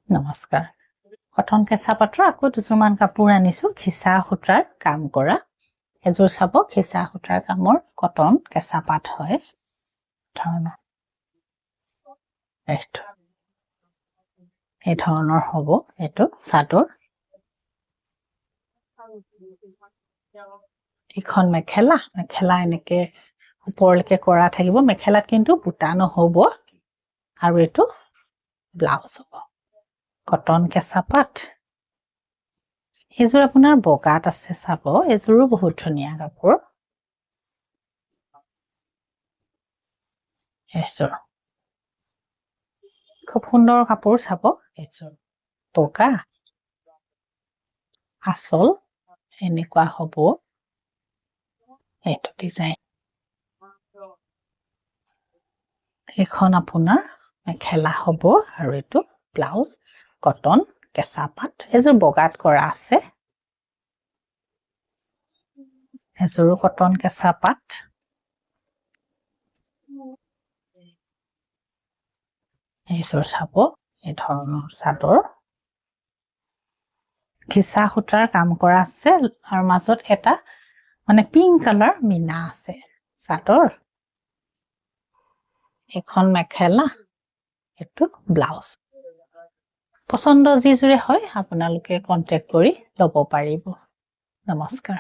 নমস্কাৰ কটন কেঁচা পাটৰ আকৌ দুযোৰমান কাপোৰ আনিছো খিচা সূতাৰ কাম কৰা এযোৰ চাব খিচা সূতাৰ কামৰ কটন কেঁচা পাট হয় ধৰণৰ এই ধৰণৰ হ'ব এইটো চাদৰ এখন মেখেলা এনেকে ওপৰলৈকে কৰা থাকিব মেখেলাত কিন্তু বুটা নহ'ব আৰু এইটো ব্লাউজ হ'ব কটন কেঁচা পাট এইযোৰ আপোনাৰ বগাত আছে চাব এইযোৰো বহুত ধুনীয়া কাপোৰ এইযোৰ খুব সুন্দৰ কাপোৰ চাব এইযোৰ বগা আচল এনেকুৱা হ'ব এইটো ডিজাইন এখন আপোনাৰ মেখেলা হ'ব আৰু এইটো ব্লাউজ কটন কেঁচা পাট এযোৰ বগাত কৰা আছে এযোৰো কটন কেঁচা পাট এইযোৰ চাব এই ধৰণৰ চাদৰ খিচা সূতাৰ কাম কৰা আছে আৰু মাজত এটা মানে পিংক কালাৰ মিনা আছে চাদৰ এখন মেখেলা এইটো ব্লাউজ পছন্দ যিজোৰে হয় আপোনালোকে কন্টেক্ট কৰি ল'ব পাৰিব নমস্কাৰ